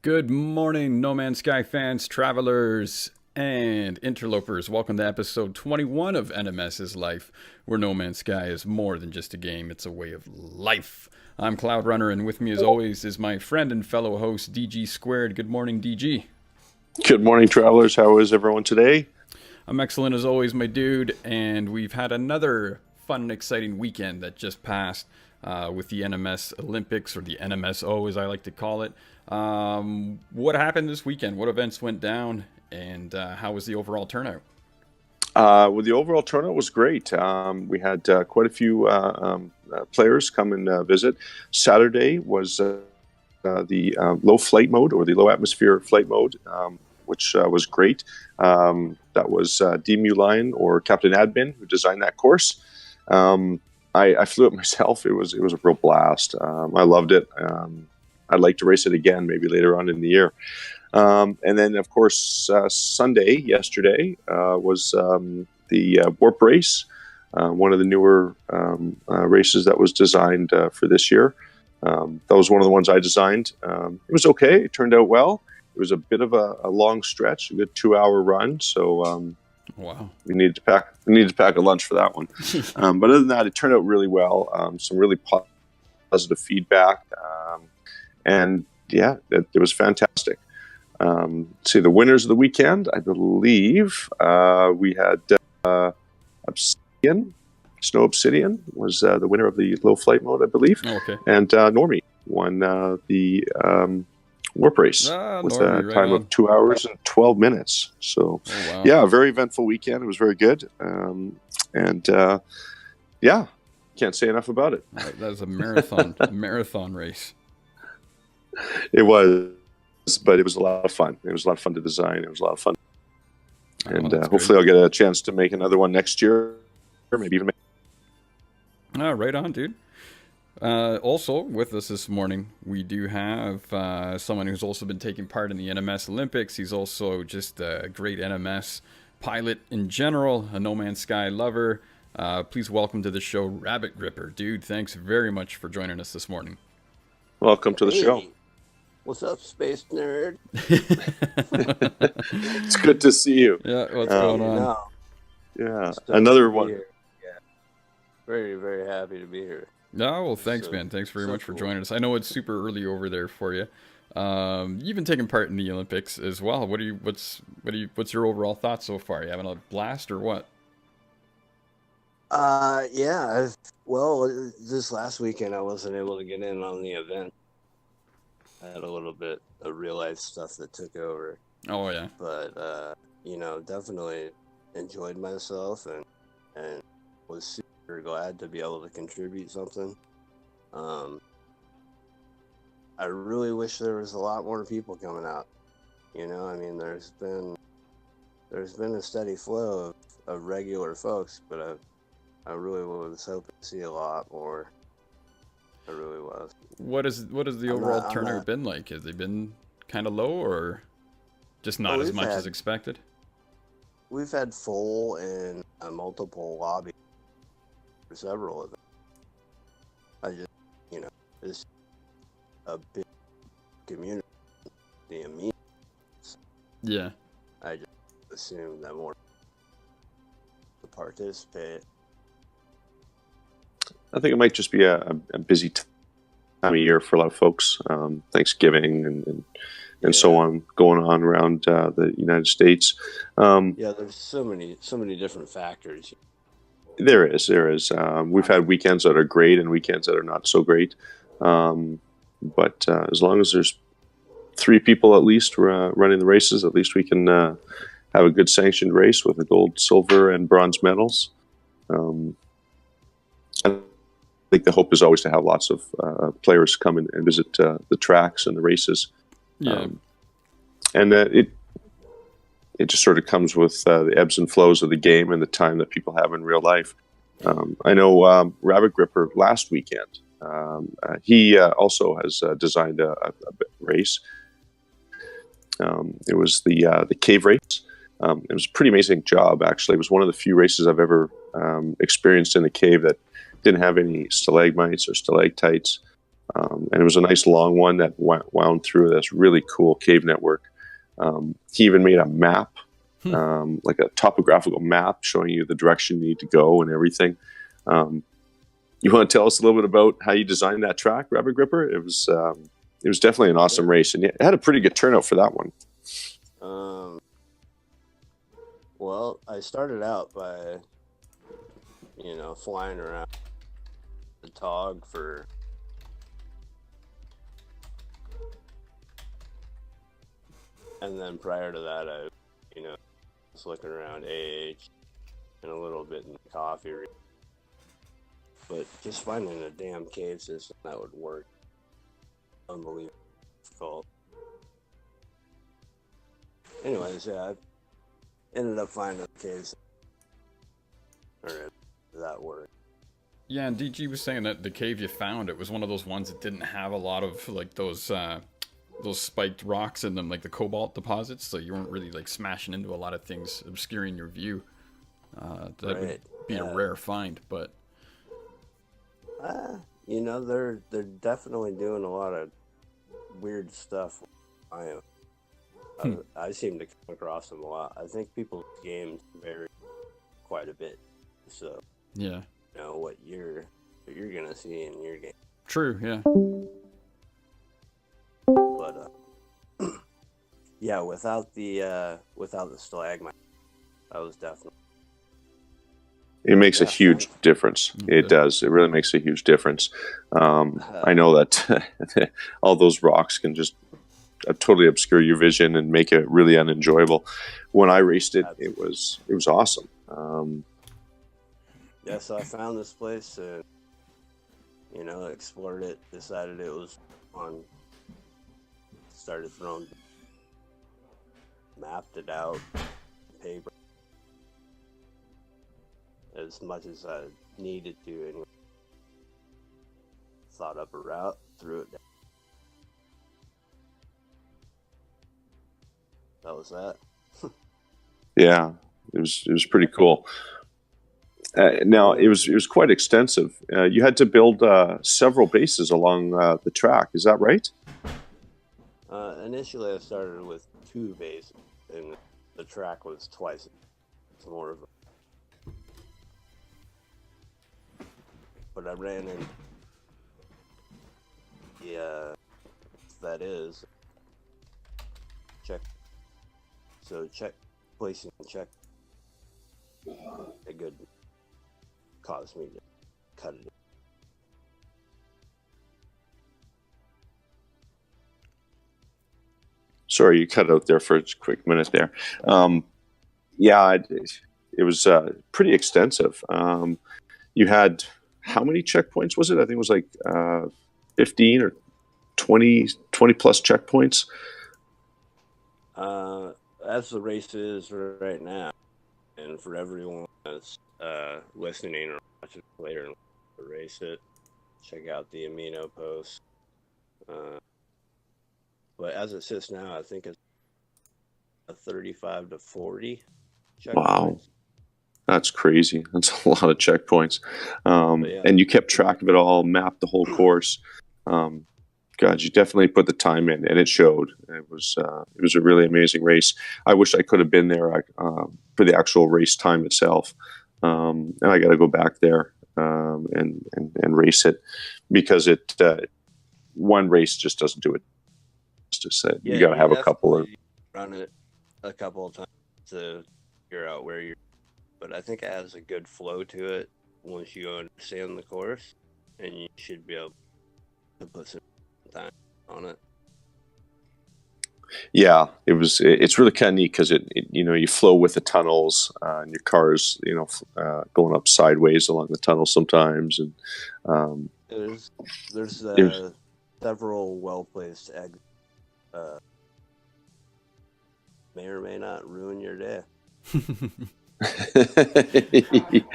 Good morning, No Man's Sky fans, travelers, and interlopers. Welcome to episode 21 of NMS's Life, where No Man's Sky is more than just a game, it's a way of life. I'm Cloud Runner, and with me as always is my friend and fellow host, DG Squared. Good morning, DG. Good morning, travelers. How is everyone today? I'm excellent as always, my dude, and we've had another fun and exciting weekend that just passed with the NMS Olympics, or the NMSO as I like to call it. What happened this weekend? What events went down, and how was the overall turnout? Well, the overall turnout was great. We had quite a few players come and visit. Saturday was the low flight mode, or the low atmosphere flight mode, which was great. That was D. Lion, or Captain Admin, who designed that course. I flew it myself. It was a real blast. I loved it. I'd like to race it again, maybe later on in the year. And then, of course, yesterday, was the Warp Race, one of the newer races that was designed for this year. That was one of the ones I designed. It was okay. It turned out well. It was a bit of a long stretch, a good 2-hour run. So wow, we needed to pack a lunch for that one. But other than that, it turned out really well. Some really positive feedback. And yeah, it was fantastic. See, the winners of the weekend, I believe, we had Obsidian. Snow Obsidian was the winner of the low flight mode, I believe. Oh, okay. And Normie won the Warp Race with Normie, a time of 2 hours and 12 minutes. So, wow. yeah, a very eventful weekend. It was very good. Yeah, can't say enough about it. That was a marathon race. It was, but it was a lot of fun. It was a lot of fun to design. It was a lot of fun. And hopefully I'll get a chance to make another one next year, or maybe even Right on, dude. Also, with us this morning, we do have someone who's also been taking part in the NMS Olympics. He's also just a great NMS pilot in general, a No Man's Sky lover. Please welcome to the show, RabbitGripper. Dude, thanks very much for joining us this morning. Welcome to the show. What's up, space nerd? It's good to see you. Yeah, what's going on? Yeah, another one. Yeah, very, very happy to be here. No, well, thanks, man. Thanks very much for joining us. I know it's super early over there for you. You've been taking part in the Olympics as well. What's your overall thoughts so far? You having a blast or what? Yeah. Well, this last weekend I wasn't able to get in on the event. I had a little bit of real life stuff that took over. Oh yeah. But definitely enjoyed myself and was super glad to be able to contribute something. I really wish there was a lot more people coming out. I mean, there's been a steady flow of regular folks, but I really was hoping to see a lot more. I really was. What has the overall turnout been like? Has they been kind of low, or just not as much as expected? We've had full and multiple lobbies for several of them. I just, it's a big community. The immediate. Yeah. I just assume that more to participate. I think it might just be a busy time of year for a lot of folks. Thanksgiving and so on going on around the United States. There's so many different factors. There is. We've had weekends that are great and weekends that are not so great. But as long as there's 3 people at least running the races, at least we can have a good sanctioned race with the gold, silver, and bronze medals. I think the hope is always to have lots of players come and visit the tracks and the races. Yeah. And it just sort of comes with the ebbs and flows of the game and the time that people have in real life. I know RabbitGripper last weekend, he also has designed a race. It was the cave race. It was a pretty amazing job, actually. It was one of the few races I've ever experienced in a cave that didn't have any stalagmites or stalactites. And it was a nice long one that wound through this really cool cave network. He even made a map, like a topographical map showing you the direction you need to go and everything. You want to tell us a little bit about how you designed that track, RabbitGripper? It was definitely an awesome race, and it had a pretty good turnout for that one. Well, I started out by, flying around the TOG for and then prior to that, I, was looking around AH and a little bit in the coffee. But just finding a damn cave system that would work, unbelievable difficult. Anyways, yeah, I ended up finding a cave system, or that worked. Yeah, and DG was saying that the cave you found, it was one of those ones that didn't have a lot of like those spiked rocks in them, like the cobalt deposits, so you weren't really like smashing into a lot of things, obscuring your view. That would be a rare find, but they're definitely doing a lot of weird stuff. I seem to come across them a lot. I think people's games vary quite a bit, so yeah, what you're gonna see in your game. True, yeah. But yeah, without the stalagmite, I was definitely. It makes a huge difference. It does. It really makes a huge difference. I know that all those rocks can just totally obscure your vision and make it really unenjoyable. When I raced it, it was awesome. Yeah, so I found this place and explored it. Decided it was fun. Started throwing, mapped it out, paper. As much as I needed to, anyway. Thought up a route, threw it down. That was that. Yeah, it was pretty cool. Now it was quite extensive. You had to build several bases along the track. Is that right? Initially, I started with 2 bases, and the track was twice more of a. But I ran in that is check. So placing check a good caused me to cut it. Sorry, you cut out there for a quick minute there. Yeah, it was pretty extensive. You had. How many checkpoints was it? I think it was like 15 or 20 plus checkpoints. As the race is right now, and for everyone that's listening or watching later and race it, check out the amino post. But as it sits now, I think it's a 35 to 40 checkpoints. Wow. That's crazy. That's a lot of checkpoints. And you kept track of it all, mapped the whole course. God, you definitely put the time in, and it showed. It was a really amazing race. I wish I could have been there for the actual race time itself. And I got to go back there and race it, because one race just doesn't do it. Just say you got to have a couple of run it a couple of times to figure out where you're. But I think it has a good flow to it once you understand the course, and you should be able to put some time on it. Yeah, it's really kind of neat because you flow with the tunnels, and your car's going up sideways along the tunnel sometimes, and there's several well placed exits. May or may not ruin your day.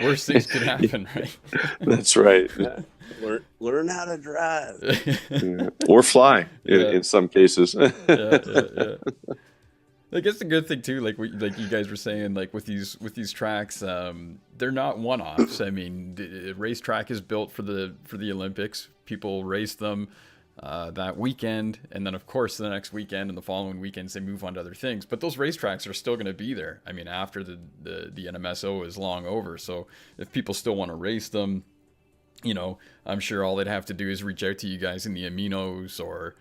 Worst things could happen, right? That's right. Learn how to drive. Or fly in some cases. Yeah. Like it's a good thing too. Like you guys were saying, like with these tracks, they're not one-offs. I mean, the racetrack is built for the Olympics. People race them that weekend, and then of course the next weekend and the following weekends they move on to other things. But those racetracks are still going to be there. I mean, after the NMSO is long over. So if people still want to race them, you know, I'm sure all they'd have to do is reach out to you guys in the Aminos or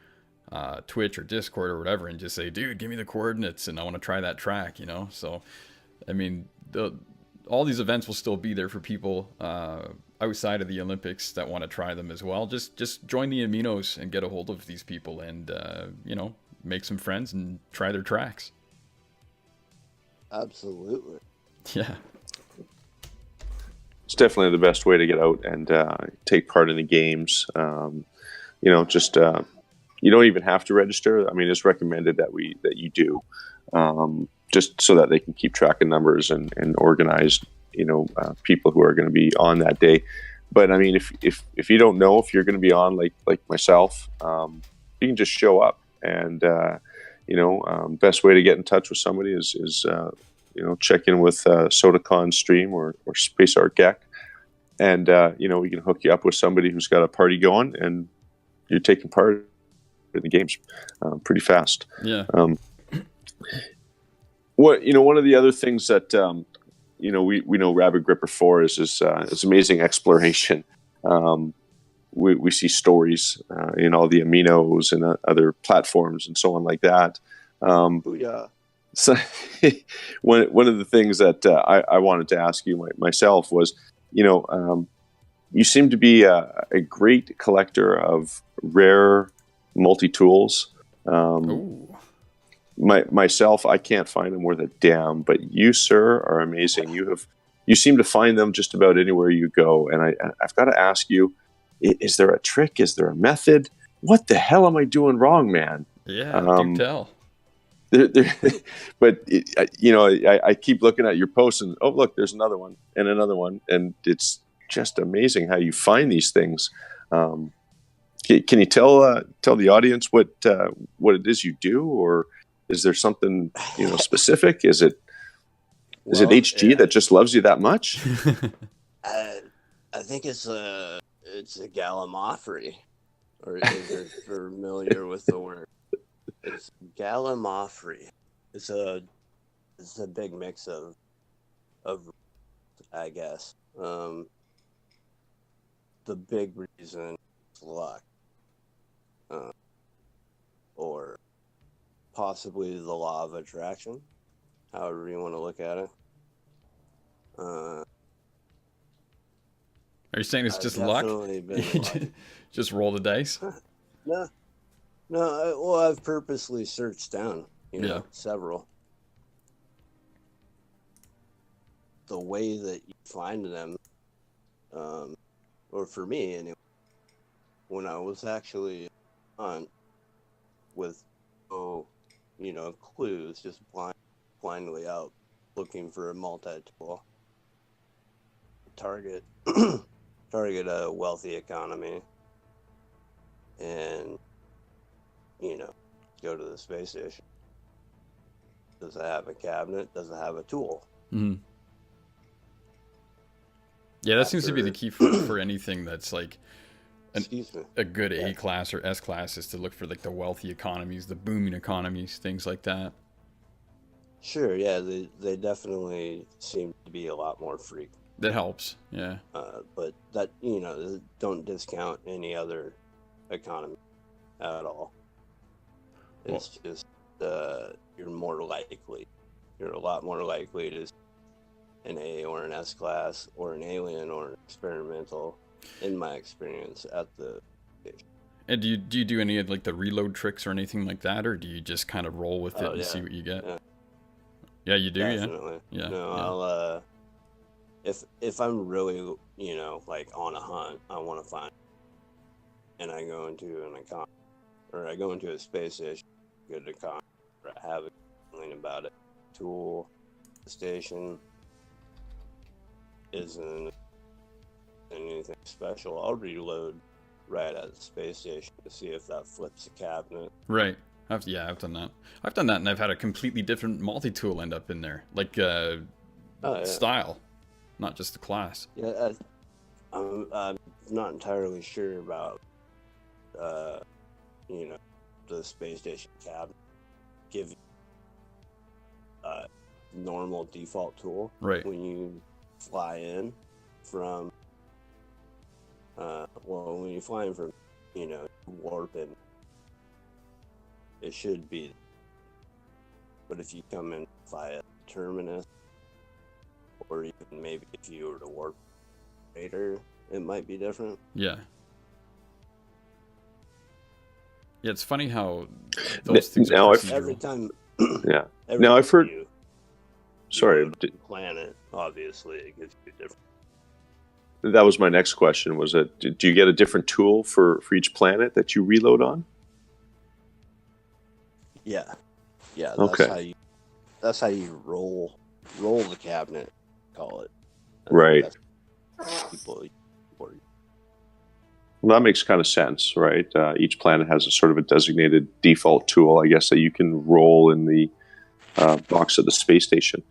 Twitch or Discord or whatever, and just say, dude, give me the coordinates and I want to try that track, you know? So, I mean, all these events will still be there for people outside of the Olympics that want to try them as well. Just join the Aminos and get a hold of these people and, you know, make some friends and try their tracks. Absolutely. Yeah. It's definitely the best way to get out and take part in the games. You know, just you don't even have to register. I mean, it's recommended that you do, just so that they can keep track of numbers and organize, you know, people who are going to be on that day. But I mean, if you don't know if you're going to be on, like myself, you can just show up. And you know, best way to get in touch with somebody is you know, check in with SodaCon Stream or Space Art Gek, and you know, we can hook you up with somebody who's got a party going, and you're taking part in the games pretty fast. Yeah. What, you know, one of the other things that you know, we know RabbitGripper for is amazing exploration. We see stories in all the Aminos and other platforms and so on like that. Booyah. So one of the things that I wanted to ask you myself was, you know, you seem to be a great collector of rare multi-tools. Myself, I can't find them worth a damn, but you, sir, are amazing. You seem to find them just about anywhere you go. And I've got to ask you, is there a trick? Is there a method? What the hell am I doing wrong, man? Yeah, do tell. But you know, I keep looking at your posts and, oh, look, there's another one and another one, and it's just amazing how you find these things. Can you tell the audience what it is you do, or is there something, you know, specific? Is it HG that just loves you that much? I think it's a gallimaufry, or if you're familiar with the word. It's gallimaufry. It's a big mix of I guess. The big reason is luck, or possibly the law of attraction, however you want to look at it. Are you saying it's just luck? Just roll the dice? No, well, I've purposely searched down, you know, several. The way that you find them, or for me anyway, when I was actually on with, you know, clues, just blindly out looking for a multi-tool, target a wealthy economy, and, you know, go to the space station. Does it have a cabinet? Does it have a tool? Mm-hmm. Yeah, that seems to be the key for anything that's like a good A class or S class, is to look for like the wealthy economies, the booming economies, things like that. Sure, yeah, they definitely seem to be a lot more frequent. That helps, yeah. But that, you know, don't discount any other economy at all. It's just you're a lot more likely to an A or an S class or an alien or an experimental, in my experience, at the station. And do you do any of like the reload tricks or anything like that, or do you just kind of roll with it and see what you get? Yeah, you do. Definitely. Yeah. No, yeah. I'll if I'm really, you know, like on a hunt, I want to find, and I go into an econ, or I go into a space station, good econ, or I have a feeling about it. Tool, the station isn't anything special. I'll reload right at the space station to see if that flips the cabinet. Right. I've done that. I've done that, and I've had a completely different multi-tool end up in there, like Oh, yeah. style, not just the class. Yeah, I'm not entirely sure about, you know, the space station cabinet give you a normal default tool Right. when you fly in from, when you fly in from, warp, and it should be. But if you come in via terminus, or even maybe if you were to warp later, it might be different. Yeah. Yeah, it's funny how those things are procedural. Every time. Yeah. Every Now I've heard. you Sorry, go to the planet, obviously it gives you different. that was my next question. Was it? Do you get a different tool for each planet that you reload on? Yeah. That's Okay. That's how you roll the cabinet, call it. Right. People. Well, that makes kind of sense, right? Each planet has a sort of a designated default tool, I guess, that you can roll in the box of the space station.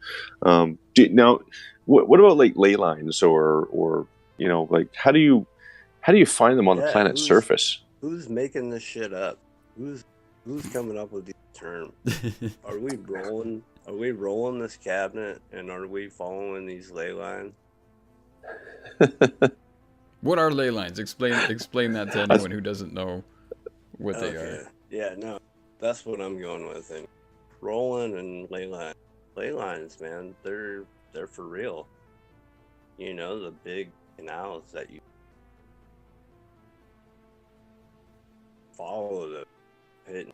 Now, what about like ley lines, or like how do you find them on the planet's surface? Who's making this shit up? Who's coming up with these terms? Are we rolling this cabinet, and are we following these ley lines? What are ley lines? Explain that to anyone who doesn't know what they are. Yeah, no, that's what I'm going with. And rolling and ley lines, man, they're for real. The big canals that you follow the pit,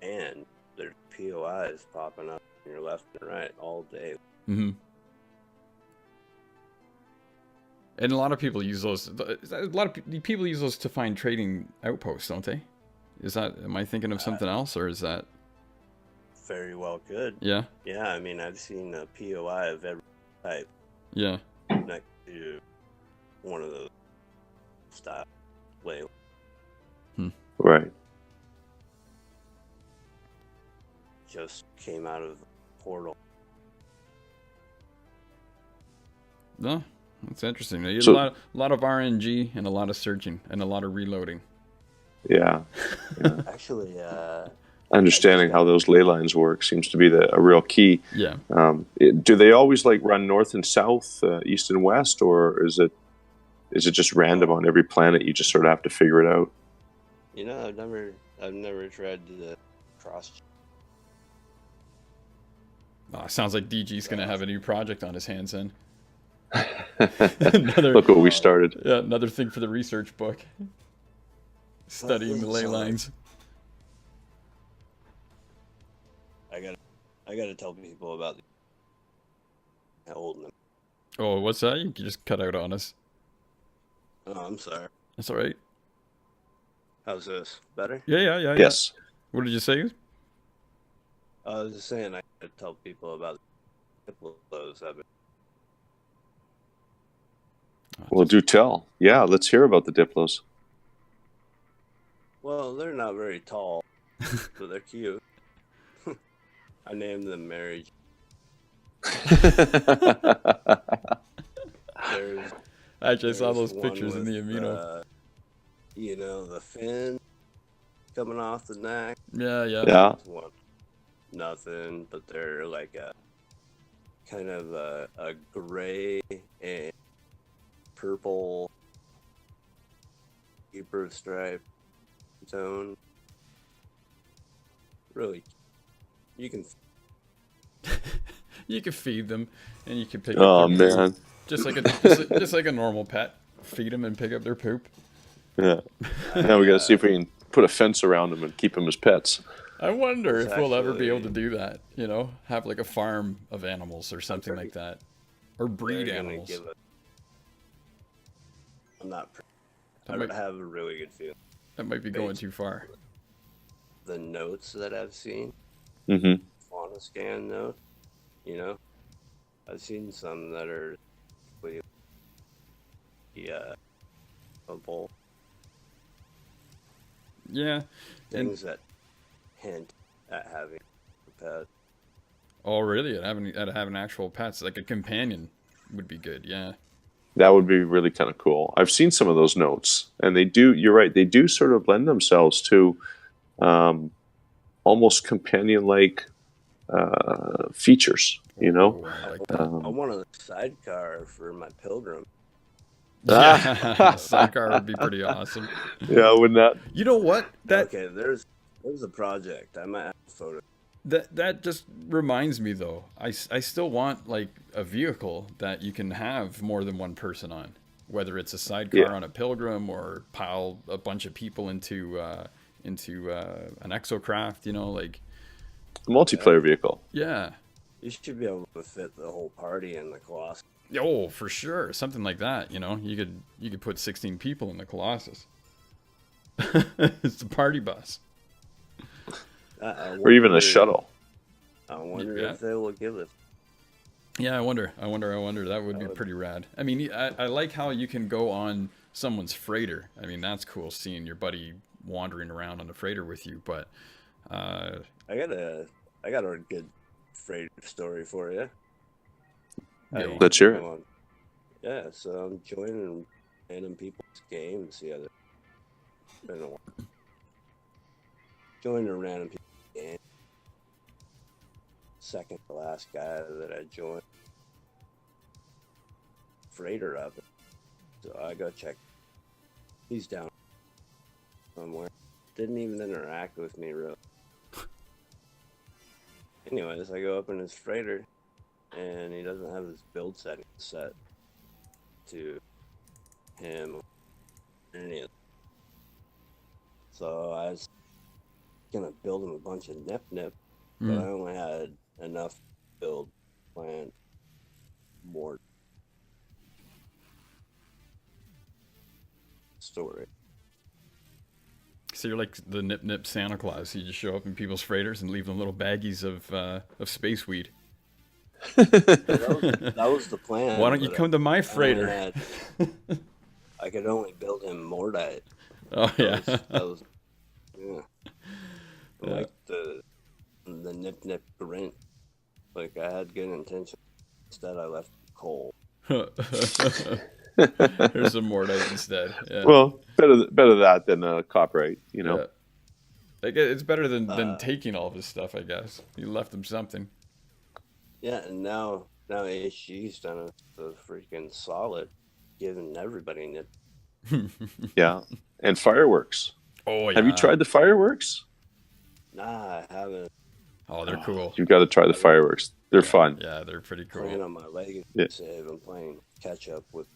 and there's POIs popping up on your left and right all day. Mm-hmm. And a lot of people use those. A lot of people use those to find trading outposts, don't they? Am I thinking of something else, or is that? Very well could. Yeah. Yeah, I mean, I've seen a POI of every type. Yeah. Next to one of those style ley. Right. Just came out of the portal. No, that's interesting. You get a lot of RNG and a lot of searching and a lot of reloading. Yeah. Actually, understanding how those ley lines work seems to be a real key. Yeah. Do they always like run north and south, east and west, or is it just random on every planet? You just sort of have to figure it out. I've never tried to cross. Oh, sounds like DG's gonna have a new project on his hands then. Look what we started. Yeah, another thing for the research book. Studying the ley lines. I gotta tell people about how old them. Oh, what's that? You just cut out on us. Oh, I'm sorry. That's all right. How's this? Better? Yeah. Yes. What did you say? I was just saying I gotta tell people about the Diplos. Well, do tell. Yeah, let's hear about the Diplos. Well, they're not very tall, but they're cute. I named them Mary. Actually, I saw those pictures in the amino. The fin coming off the neck. Yeah. Nothing, but they're like a kind of a gray and purple zebra stripe tone. Really, you can feed them, and you can pick up. Oh man! Just like a normal pet, feed them and pick up their poop. Yeah. Now we got to see if we can put a fence around them and keep them as pets. I wonder if we'll ever be able to do that. Have like a farm of animals or something like that, or breed animals. I'm not. I have a really good feeling. That might be going too far. The notes that I've seen, fauna scan note, I've seen some that are, a bowl. Yeah, Things that hint at having a pet. Oh, really? At having actual pets, like a companion, would be good. Yeah. That would be really kind of cool. I've seen some of those notes, and they do. You're right. They do sort of lend themselves to almost companion-like features. You know. Ooh, I like I that. want a sidecar for my pilgrim. Yeah, sidecar would be pretty awesome. Yeah, wouldn't that? You know what? Okay, there's a project. I might have a photo. That just reminds me though. I still want like a vehicle that you can have more than one person on, whether it's a sidecar on a pilgrim or pile a bunch of people into an exocraft. You know, like A multiplayer vehicle. yeah. You should be able to fit the whole party in the Colossus. Oh, for sure, something like that. You know, you could put 16 people in the Colossus. It's the party bus. Or even a shuttle. I wonder Yeah. if they will give it. Yeah, I wonder. That would be pretty rad. I mean, I like how you can go on someone's freighter. I mean, that's cool seeing your buddy wandering around on the freighter with you. But I got a good freighter story for you. Let's hear it. Yeah, so I'm joining random people's games the other. Been a while. Joined a random people's game. Second to last guy that I joined. Freighter up. So I go check. He's down somewhere. Didn't even interact with me really. Anyways, I go up in his freighter, and he doesn't have his build setting set to him or any of them. So I was gonna build him a bunch of nip, but I only had enough to build plant more storage. so you're like the nip Santa Claus. You just show up in people's freighters and leave them little baggies of space weed. That was the plan. Why don't you come to my freighter? I could only build him Mordite. Oh yeah. That was yeah. I like the nip Grinch. Like I had good intention. Instead, I left coal. Here's some Mordite instead. Yeah. Well, better that than copyright. You know. Yeah. Like, it's better than taking all of his stuff, I guess. You left him something. Yeah, and now HG's done a freaking solid, giving everybody nip. Yeah, and fireworks. Oh yeah. Have you tried the fireworks? Nah, I haven't. Oh, they're cool. You've got to try the fireworks. They're fun. Yeah, they're pretty Playing cool. on my leg Yeah. save. I'm playing catch up with.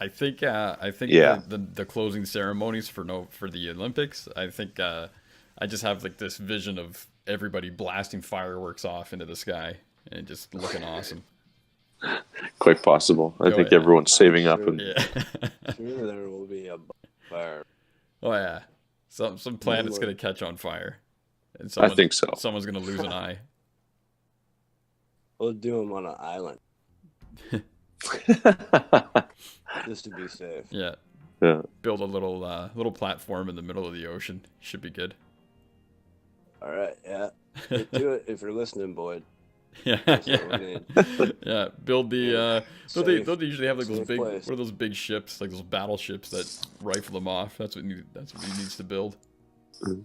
I think Yeah. the closing ceremonies for the Olympics. I think I just have like this vision of everybody blasting fireworks off into the sky and just looking awesome. Quite possible. I think yeah. everyone's saving up. And Yeah. Sure, there will be a fire. Oh yeah. Some planet's gonna catch on fire, and I think so. Someone's gonna lose an eye. We'll do them on an island just to be safe. Yeah. Yeah. Build a little platform in the middle of the ocean. Should be good. All right, yeah. Do it if you're listening, Boyd. Yeah. That's what we need. Yeah. Build the. Don't they usually have like those Safe big? place. What are those big ships? Like those battleships that rifle them off. That's what he needs to build. And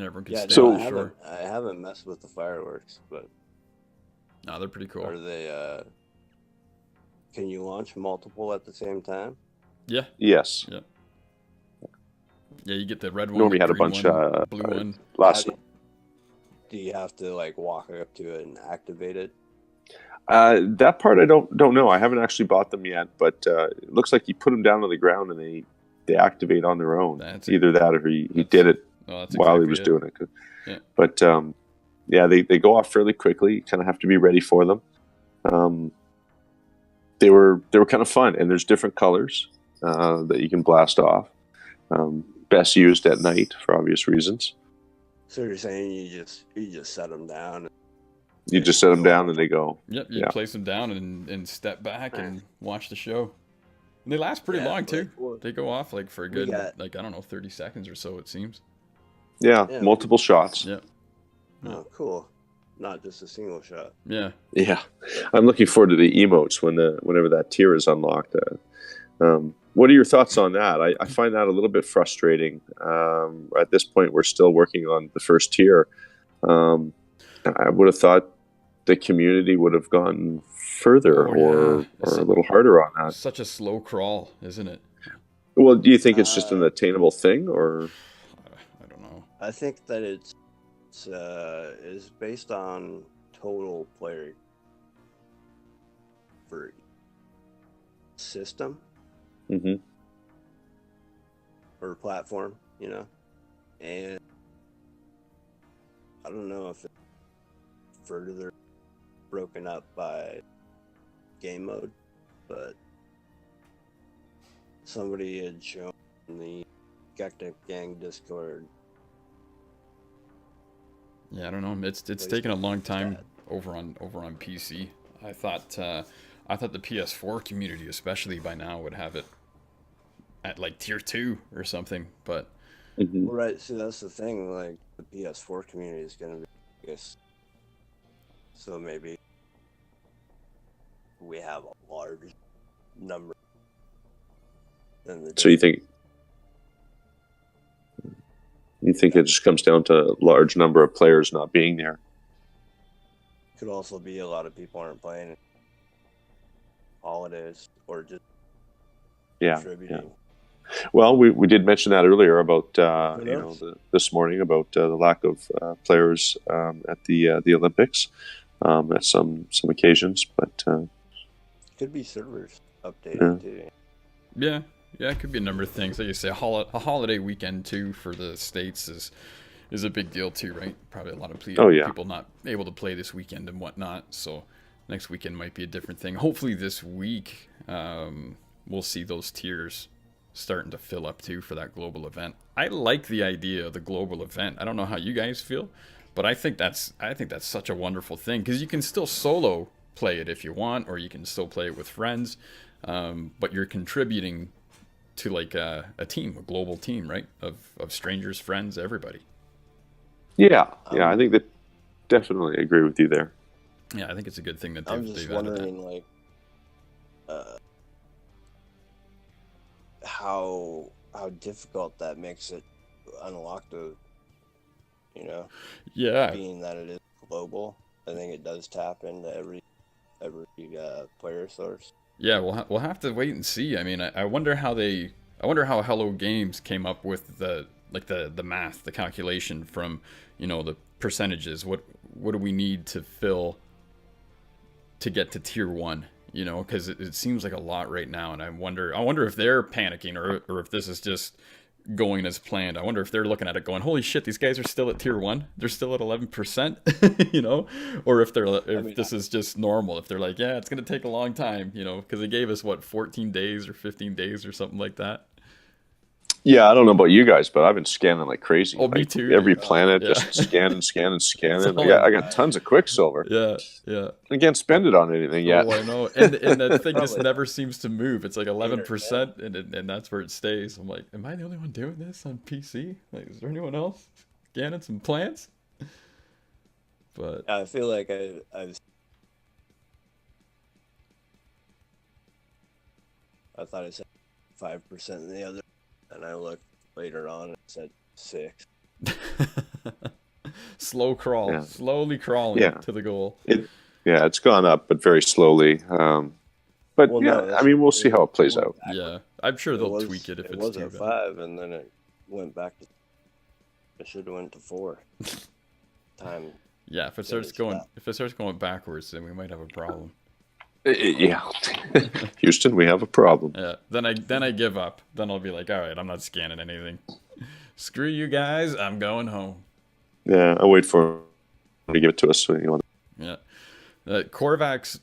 everyone can Yeah, stay So- on the shore. I haven't messed with the fireworks, but No, they're pretty cool. are they? Can you launch multiple at the same time? Yeah. Yes. Yeah, you get the red one. Normally the had a green bunch, one, blue one. Last. Do you have to like walk up to it and activate it? That part I don't know. I haven't actually bought them yet, but it looks like you put them down on the ground and they activate on their own. Either that or he did it That's while he exactly was it. doing it. Yeah. But yeah, they go off fairly quickly. You kind of have to be ready for them. They were kind of fun, and there's different colors that you can blast off. Best used at night for obvious reasons. So you're saying you just set them down? You just set them down and they go. Yep, you Yeah. place them down and step back and watch the show. And they last pretty long too. like, well, They go off like for a good, got- like, I don't know, 30 seconds or so, it seems. Yeah, Yeah. multiple shots. Yeah. Oh, cool. Not just a single shot. Yeah. Yeah, I'm looking forward to the emotes whenever that tier is unlocked. What are your thoughts on that? I find that a little bit frustrating. At this point, we're still working on the first tier. I would have thought the community would have gone further or a little harder on that. Such a slow crawl, isn't it? Well, do you think it's just an attainable thing, or? I don't know. I think that it's is based on total player for system Mm-hmm. or platform, and I don't know if it's further broken up by game mode, but somebody had shown the Gektic Gang Discord. Yeah, I don't know. It's taken a long time over on PC. I thought the PS4 community, especially by now, would have it at like tier 2 or something. But Mm-hmm. Well, right, see, that's the thing. Like, the PS4 community is going to be biggest, so maybe we have a large number than the. So you think it just comes down to a large number of players not being there? Could also be a lot of people aren't playing holidays or just contributing. Well, we did mention that earlier about this morning about the lack of players at the Olympics at some occasions, but Could be servers updated too. yeah, it could be a number of things. Like you say, a holiday weekend too for the States is a big deal too, right? Probably a lot of people not able to play this weekend and whatnot. So next weekend might be a different thing. Hopefully this week we'll see those tiers starting to fill up too for that global event. I like the idea of the global event. I don't know how you guys feel, but I think that's such a wonderful thing because you can still solo play it if you want, or you can still play it with friends, but you're contributing to like a team, a global team, right? Of strangers, friends, everybody. Yeah, I think that definitely agree with you there. Yeah, I think it's a good thing that I'm they've just added wondering, like, how difficult that makes it unlock the, Yeah, being that it is global. I think it does tap into every player source. yeah. We'll have to wait and see. I mean, I wonder how Hello Games came up with the math, the calculation from the percentages. What do we need to fill to get to tier 1? Because it seems like a lot right now, and I wonder if they're panicking or if this is just going as planned. I wonder if they're looking at it going, holy shit, these guys are still at tier 1, they're still at 11%, or if this is just normal, if they're like, yeah, it's gonna take a long time, because they gave us 14 days or 15 days or something like that. Yeah, I don't know about you guys, but I've been scanning like crazy. Oh, like, me too. Every planet, Yeah. just scan and scan and scan. That's all I got tons of Quicksilver. Yeah. I can't spend it on anything yet. Oh, I know. And that thing just never seems to move. It's like 11%, and that's where it stays. I'm like, am I the only one doing this on PC? Like, is there anyone else scanning some plants? But I feel like I thought I said 5% in the other, and I looked later on and it said 6. slow crawl, Yeah. slowly crawling to the goal. It's gone up, but very slowly. But Well, no, I mean, we'll see how it plays out. Yeah, I'm sure they'll tweak it if it it's was too at bad. 5, and then it went back to. It should have went to 4. Time. Yeah, if it starts going backwards, then we might have a problem. Yeah, Houston, we have a problem. Yeah, then I give up. Then I'll be like, all right, I'm not scanning anything. Screw you guys, I'm going home. Yeah, I'll wait for him to give it to us. So, Yeah, Korvac's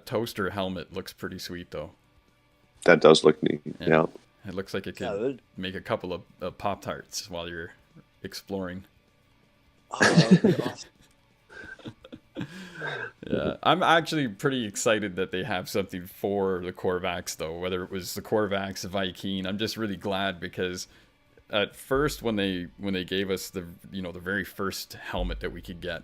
toaster helmet looks pretty sweet though. That does look neat. Yeah. It looks like it could make a couple of Pop-Tarts while you're exploring. Oh, that would be awesome. Yeah, I'm actually pretty excited that they have something for the Korvax, though. Whether it was the Korvax, Viking, I'm just really glad because at first when they gave us the the very first helmet that we could get,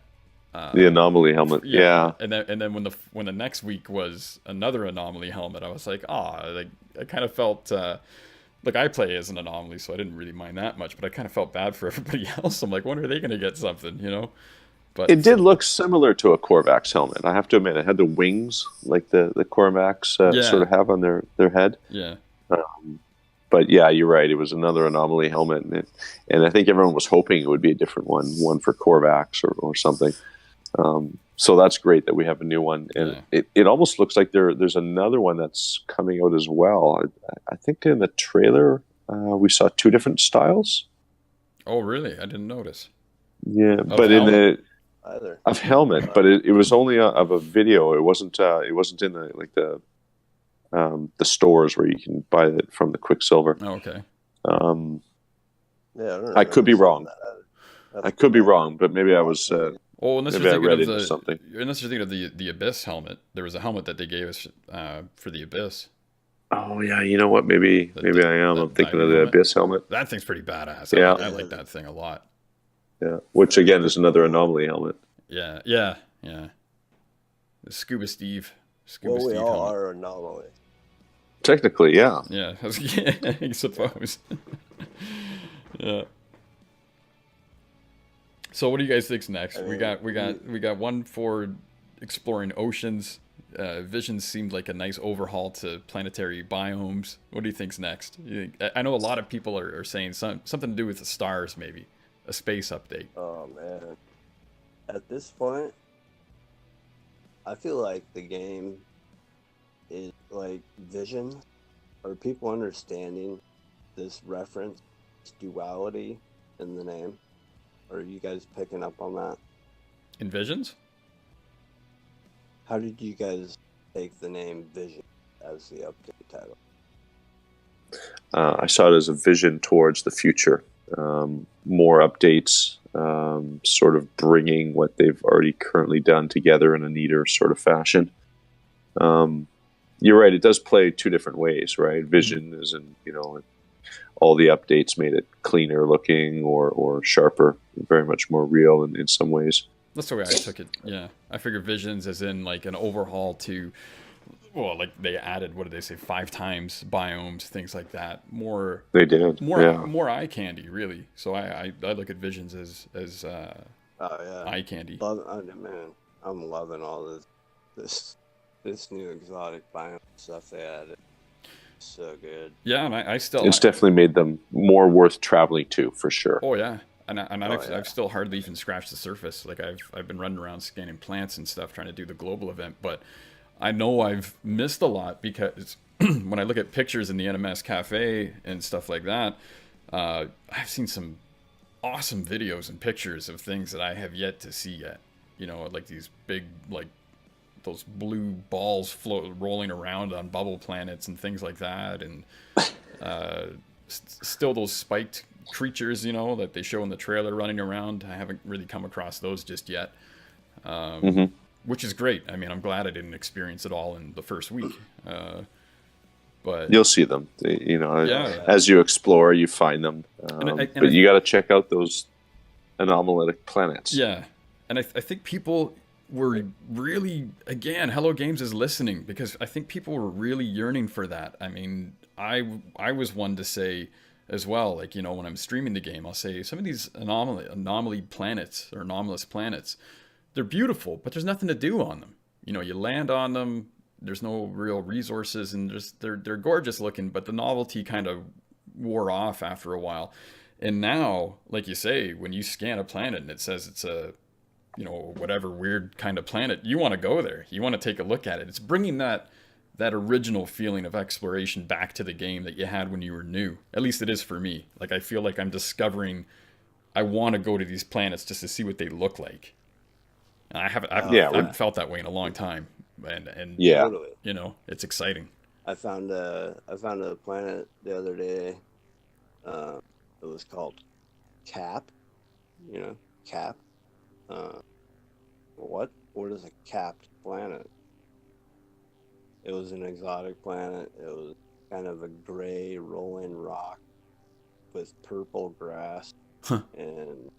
The anomaly helmet. Yeah. and then when the next week was another anomaly helmet, I was like, like I kind of felt. Like I play as an anomaly, so I didn't really mind that much, but I kind of felt bad for everybody else. I'm like, when are they going to get something, But It did look similar to a Korvax helmet. I have to admit, it had the wings like the Korvax sort of have on their head. Yeah. But yeah, you're right. It was another anomaly helmet, and I think everyone was hoping it would be a different one for Korvax or something. So that's great that we have a new one, and it almost looks like there's another one that's coming out as well. I think in the trailer we saw two different styles. Oh, really? I didn't notice. Yeah, Of but helmet? in the Either. of helmet, but it was only of a video. It wasn't in the stores where you can buy it from the Quicksilver. Oh, okay. Yeah, I could be wrong. I could be wrong, but maybe I was. Oh, unless Maybe you're I thinking read of into something. unless you're thinking of the Abyss helmet. There was a helmet that they gave us for the Abyss. Oh yeah, you know what? Maybe I am. I'm thinking of the Abyss helmet. That thing's pretty badass. Yeah. I like that thing a lot. Yeah, which again is another anomaly helmet. Yeah. The Scuba Steve. Well, we Steve all helmet. are anomaly. Technically, yeah. Yeah, I suppose. Yeah. So what do you guys think's next? We got one for exploring oceans. Visions seemed like a nice overhaul to planetary biomes. What do you think's next? I know a lot of people are saying something to do with the stars, maybe a space update. Oh man, at this point, I feel like the game is like Vision. Are people understanding this reference, this duality in the name? Are you guys picking up on that? In Visions? How did you guys take the name Vision as the update title? I saw it as a vision towards the future. More updates, sort of bringing what they've already currently done together in a neater sort of fashion. You're right. It does play two different ways, right? Vision is all the updates made it cleaner looking or sharper, very much more real in some ways. That's the way I took it. Yeah, I figure Visions as in like an overhaul to, well, like they added, what did they say, 5 times biomes, things like that. They did. More eye candy, really. So I look at Visions as eye candy. Man, I'm loving all this new exotic biome stuff they added. So good. Yeah, and it's definitely made them more worth traveling to, for sure. Oh yeah. I've still hardly even scratched the surface. Like I've been running around scanning plants and stuff, trying to do the global event, but I know I've missed a lot because when I look at pictures in the NMS cafe and stuff like that, I've seen some awesome videos and pictures of things that I have yet to see yet. Like these big, like those blue balls rolling around on bubble planets and things like that, and still those spiked creatures, that they show in the trailer running around. I haven't really come across those just yet, which is great. I mean, I'm glad I didn't experience it all in the first week, but you'll see them. As you explore, you find them. But you got to check out those anomalic planets. Yeah, and I think people were really, again, Hello Games is listening, because I think people were really yearning for that. I mean, I was one to say as well, like, when I'm streaming the game, I'll say some of these anomaly planets or anomalous planets, they're beautiful, but there's nothing to do on them. You land on them, there's no real resources, and they're gorgeous looking, but the novelty kind of wore off after a while. And now, like you say, when you scan a planet and it says it's a whatever weird kind of planet, you want to go there. You want to take a look at it. It's bringing that original feeling of exploration back to the game that you had when you were new. At least it is for me. Like, I feel like I'm discovering, I want to go to these planets just to see what they look like. And I haven't felt that way in a long time. And yeah, totally. It's exciting. I found a planet the other day. It was called Cap. Cap. What? what is a capped planet? It was an exotic planet. It was kind of a gray rolling rock with purple grass and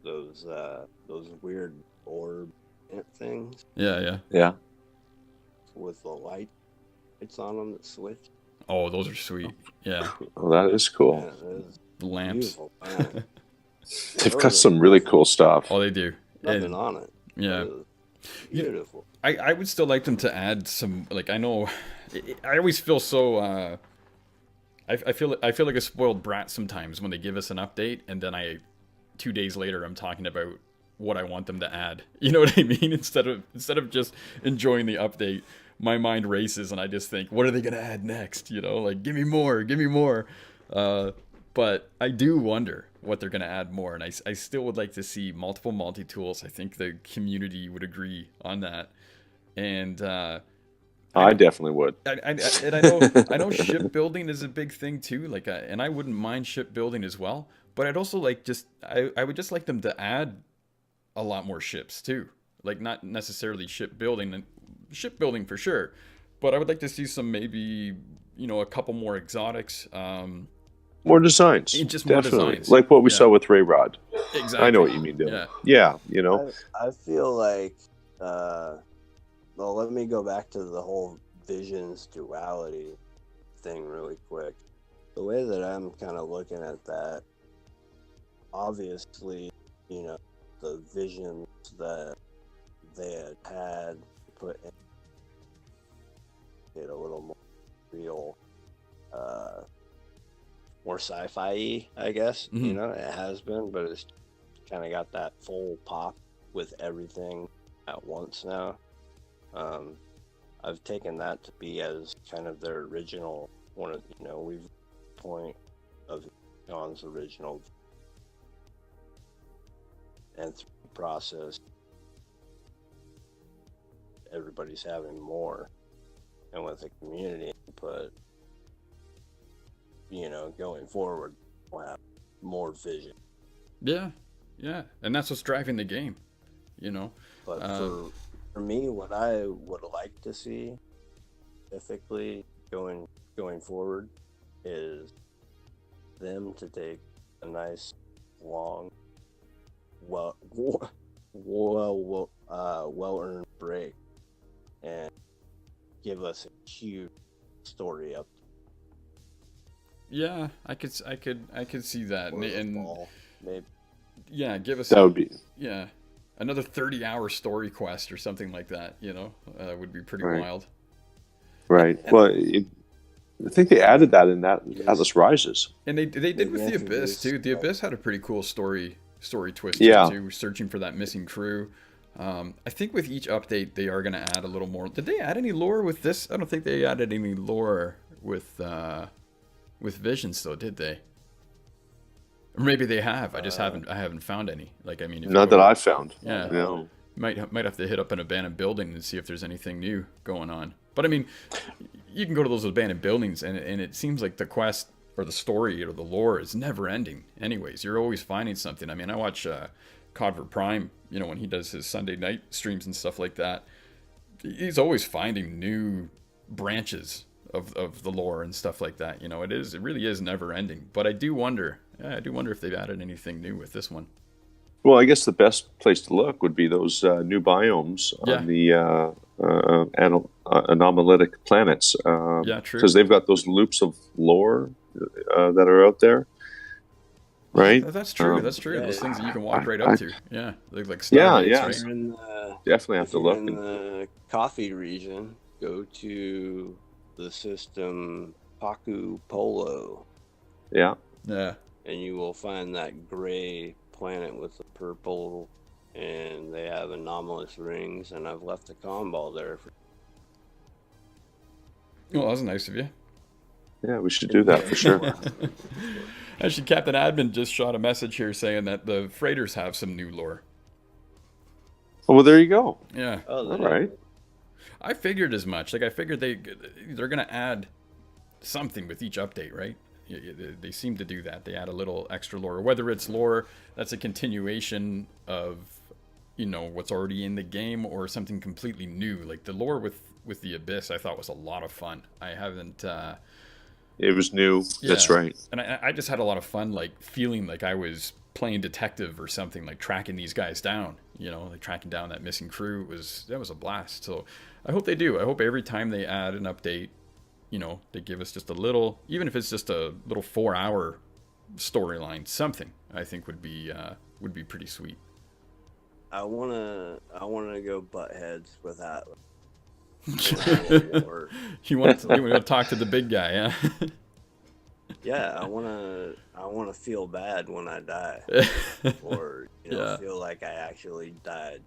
those weird orb things Yeah. with the lights on them that switch. Oh, those are sweet. Yeah. Oh, that is cool. Yeah, it is The lamps. beautiful planet. They've got some really cool stuff. Oh, they do. Nothing And, on it. yeah. It is beautiful. I would still like them to add some, like, I know, I always feel so, I feel like a spoiled brat sometimes when they give us an update, and then 2 days later, I'm talking about what I want them to add. You know what I mean? Instead of just enjoying the update, my mind races and I just think, what are they gonna add next? You know, like give me more. But I do wonder what they're gonna add more, and I still would like to see multiple multi-tools. I think the community would agree on that, and I definitely would. I know shipbuilding is a big thing too. Like, and I wouldn't mind shipbuilding as well. But I'd also like I would just like them to add a lot more ships too. Like, not necessarily shipbuilding for sure, but I would like to see some, maybe, a couple more exotics. More designs. Just more definitely. designs. Like what we saw with Ray Rod. Exactly. I know what you mean, Dylan. Yeah, I feel like, well, let me go back to the whole Visions duality thing really quick. The way that I'm kind of looking at that, obviously, the visions that they had put in it a little more real, more sci-fi-y, I guess. Mm-hmm. It has been, but it's kind of got that full pop with everything at once now. I've taken that to be as kind of their original one of, we've point of John's original, and through the process everybody's having more, and with the community input, going forward we'll have more vision. Yeah, and that's what's driving the game, But for me, what I would like to see specifically going forward is them to take a nice long, well earned break and give us a huge story up. Yeah, I could see that, and maybe. Yeah, give us that would be another 30-hour story quest or something like that. Would be pretty wild. Right. Well, I think they added that in that Atlas Rises, and they did with the Abyss too. The Abyss had a pretty cool story twist too, searching for that missing crew. I think with each update they are going to add a little more. Did they add any lore with this? I don't think they added any lore with Visions though, did they? Or maybe they have. I haven't found any. Like, I mean, not that I found. Yeah. No. Might have to hit up an abandoned building and see if there's anything new going on. But I mean, you can go to those abandoned buildings, and it seems like the quest or the story or the lore is never ending. Anyways, you're always finding something. I mean, I watch Codver Prime, when he does his Sunday night streams and stuff like that. He's always finding new branches of the lore and stuff like that. It really is never ending. But I do wonder if they've added anything new with this one. Well, I guess the best place to look would be those new biomes on the anomalitic planets. True. Because they've got those loops of lore that are out there, right? That's true. That's true. Those things that you can walk right up to. Yeah, like Stargates, right? Definitely have to look. In the coffee region, go to the system Paku Polo. Yeah. Yeah. And you will find that gray planet with the purple, and they have anomalous rings, and I've left a comm ball there. Well, that was nice of you. Yeah, we should do that for sure. Actually, Captain Admin just shot a message here saying that the freighters have some new lore. Oh, well, there you go. Yeah. Oh, all right. I figured as much. Like, I figured they're gonna add something with each update, right? They seem to do that. They add a little extra lore, whether it's lore that's a continuation of you know, what's already in the game or something completely new. Like the lore with the Abyss, I thought was a lot of fun. I haven't. It was new. Yeah, That's right. and I just had a lot of fun, like feeling like I was playing detective or something, like tracking these guys down. You know, like tracking down that missing crew. That was a blast. So I hope they do. I hope every time they add an update, you know, they give us just a little, even if it's just a little 4-hour storyline, something I think would be pretty sweet. I wanna go butt heads with that. You want to talk to the big guy, huh? Yeah, I wanna feel bad when I die, or feel like I actually died,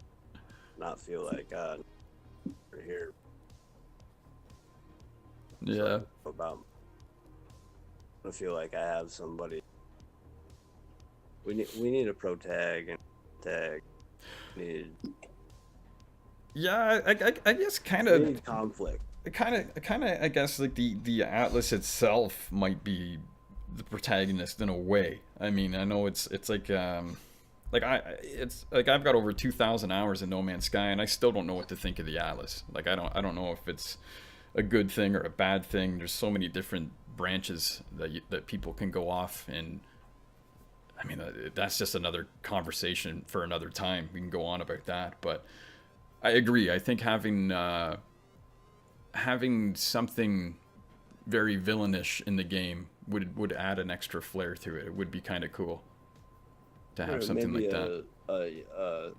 not feel like we're here. Yeah. I feel like I have somebody. We need a pro tag and tag. Yeah, I guess kind of. We need conflict. Kind of. I guess like the Atlas itself might be the protagonist in a way. I mean, I know it's like it's like I've got over 2,000 hours in No Man's Sky, and I still don't know what to think of the Atlas. Like I don't know if it's a good thing or a bad thing. There's so many different branches that people can go off, and I mean that's just another conversation for another time. We can go on about that, but I agree. I think having something very villainish in the game would add an extra flair to it. It would be kind of cool to have something like that. A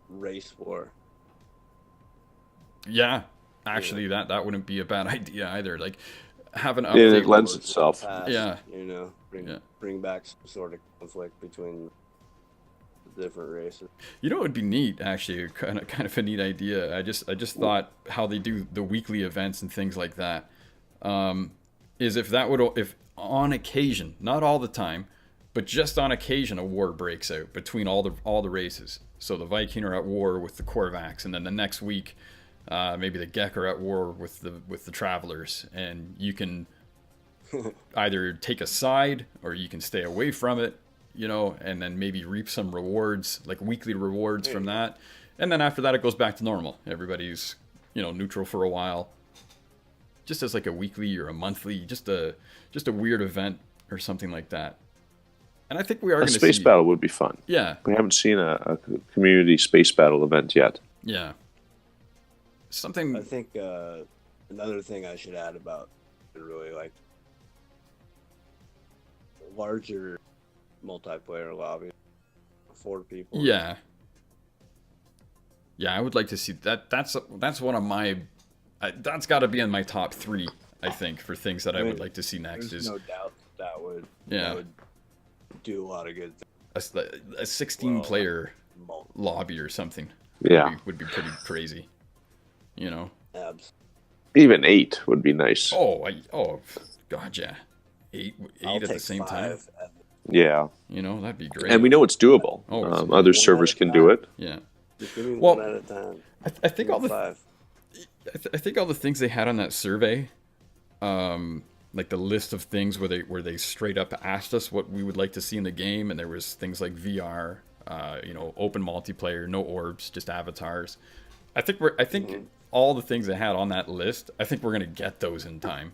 race war. Yeah, actually, that wouldn't be a bad idea either. Like, have an update. It lends itself. Past, yeah. Bring back some sort of conflict between the different races. You know, it would be neat. Actually, kind of a neat idea. I just thought how they do the weekly events and things like that. Is if on occasion, not all the time, but just on occasion, a war breaks out between all the races. So the Viking are at war with the Korvax, and then the next week, maybe the Gek are at war with the Travelers, and you can either take a side or you can stay away from it, you know, and then maybe reap some rewards, like weekly rewards from that. And then after that, it goes back to normal. Everybody's, you know, neutral for a while. Just as like a weekly or a monthly, just a weird event or something like that. And I think we are going to see... A space battle would be fun. Yeah. We haven't seen a community space battle event yet. Yeah. Something... I think another thing I should add about really like larger multiplayer lobby, 4 people. Yeah. Yeah, I would like to see that. That's one of my... that's got to be in my top 3, I think, for things that I would like to see next. There's no doubt that would do a lot of good things. A 16-player lobby or something. Yeah, would be pretty crazy. You know. Even 8 would be nice. Oh God, yeah. 8 at the same time. Yeah. You know, that'd be great. And we know it's doable. Other servers can do it. Yeah. Just give me one at a time. I think all the 5. I think all the things they had on that survey, like the list of things where they straight up asked us what we would like to see in the game, and there was things like VR, you know, open multiplayer, no orbs, just avatars. I think all the things they had on that list, I think we're gonna get those in time,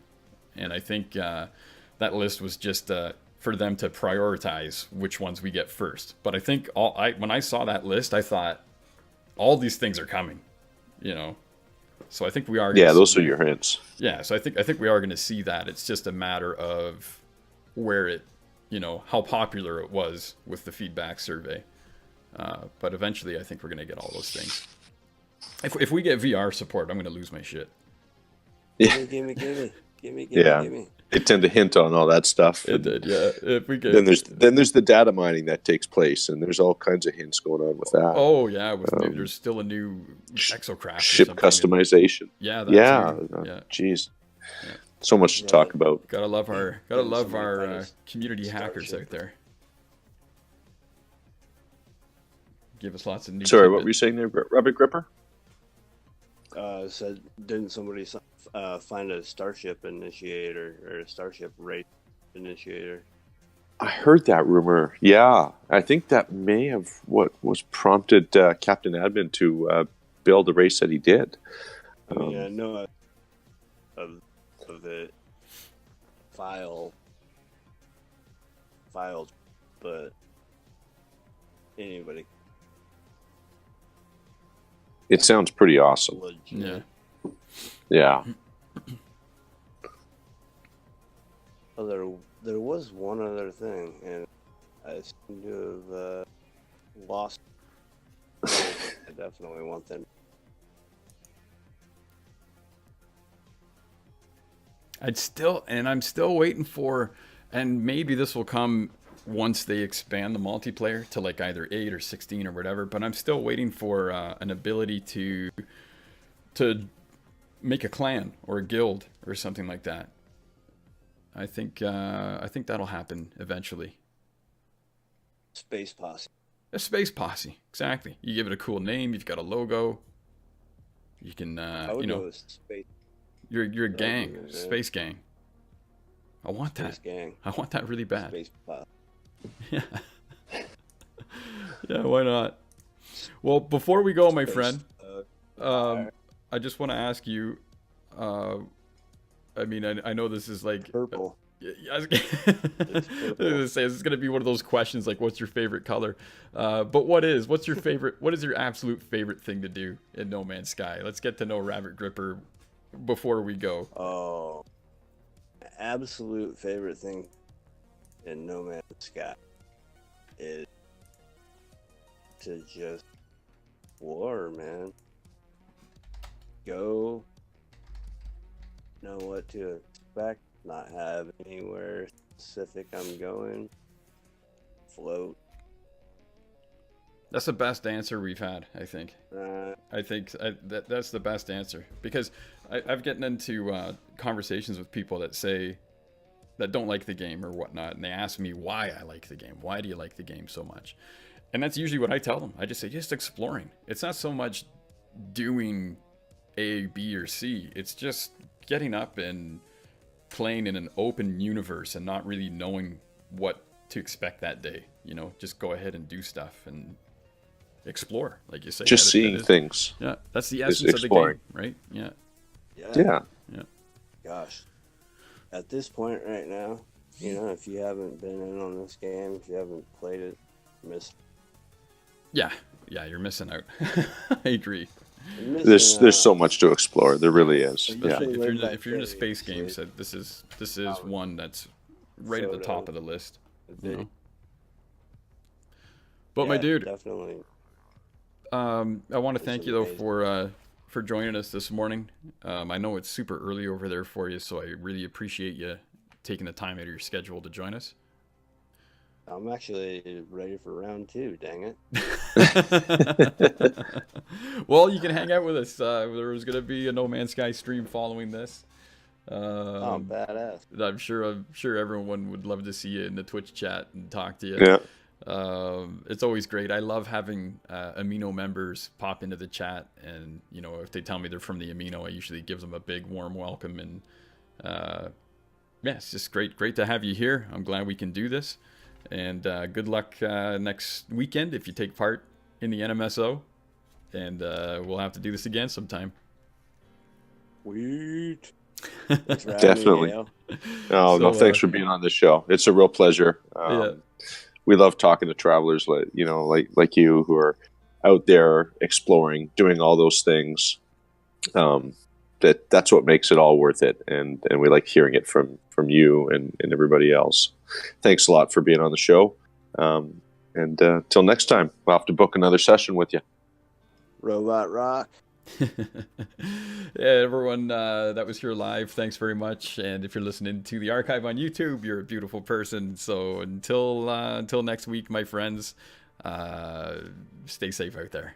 and I think that list was just for them to prioritize which ones we get first. But I think when I saw that list, I thought all these things are coming, you know. So I think we are. Yeah, those are your hints. Yeah, so I think we are going to see that. It's just a matter of where it, you know, how popular it was with the feedback survey. But eventually, I think we're going to get all those things. If we get VR support, I'm going to lose my shit. Yeah. Give me. They tend to hint on all that stuff. It did, yeah. If we get, then there's the data mining that takes place, and there's all kinds of hints going on with that. Oh yeah, there's still a new exocraft. Ship customization. Yeah. Jeez. Yeah. So much to talk about. Gotta love our community hackers out there. Give us lots of new. Sorry, what were you saying there, RabbitGripper? Said didn't somebody find a starship initiator or a starship race initiator? I heard that rumor. Yeah, I think that may have what was prompted Captain Admin to build the race that he did. I mean, I know of it filed, but anybody. It sounds pretty awesome. Legit. Yeah. Oh, there was one other thing, and I seem to have lost. I definitely want them. I'm still waiting for, and maybe this will come once they expand the multiplayer to like either 8 or 16 or whatever. But I'm still waiting for an ability to make a clan or a guild or something like that. I think that'll happen eventually. Space Posse. A space posse, exactly. You give it a cool name. You've got a logo. You can, I would go with space. You're a gang, space gang. I want that. Space gang. I want that really bad. Space Posse. Yeah. Yeah, why not? Well, before we go, my friend, I just want to ask you. I mean, I know this is like purple. I was gonna say it's gonna be one of those questions like, what's your favorite color? But what's your favorite? What is your absolute favorite thing to do in No Man's Sky? Let's get to know RabbitGripper before we go. Oh, absolute favorite thing in No Man's Sky is to just explore, man. Go, know what to expect, not have anywhere specific I'm going, float. That's the best answer we've had, I think. That's the best answer, because I've gotten into conversations with people that don't like the game or whatnot, and they ask me why I like the game. Why do you like the game so much? And that's usually what I tell them. I just say, just exploring. It's not so much doing A, B, or C. It's just getting up and playing in an open universe and not really knowing what to expect that day. You know, just go ahead and do stuff and explore, like you say. Just seeing things. Yeah, that's the essence of the game, right? Yeah. Yeah. Gosh, at this point right now, you know, if you haven't been in on this game, if you haven't played it, miss. Yeah, you're missing out. I agree. There's so much to explore. There really is. Yeah. If you're in a space game, so this is one that's right at the top of the list. You know? But my dude, definitely. I want to thank you though for joining us this morning. I know it's super early over there for you, so I really appreciate you taking the time out of your schedule to join us. I'm actually ready for round 2, dang it. Well, you can hang out with us. There's going to be a No Man's Sky stream following this. Badass. I'm sure everyone would love to see you in the Twitch chat and talk to you. Yeah. It's always great. I love having Amino members pop into the chat, and you know, if they tell me they're from the Amino, I usually give them a big warm welcome. And yeah, it's just great to have you here. I'm glad we can do this. And good luck next weekend if you take part in the NMSO. And we'll have to do this again sometime. Sweet. Definitely. No, thanks for being on the show. It's a real pleasure. We love talking to travelers like you who are out there exploring, doing all those things. That's what makes it all worth it. And we like hearing it from you and everybody else. Thanks a lot for being on the show. And till next time, we'll have to book another session with you. Robot Rock. Yeah, everyone that was here live, thanks very much. And if you're listening to the archive on YouTube, you're a beautiful person. So until next week, my friends, stay safe out there.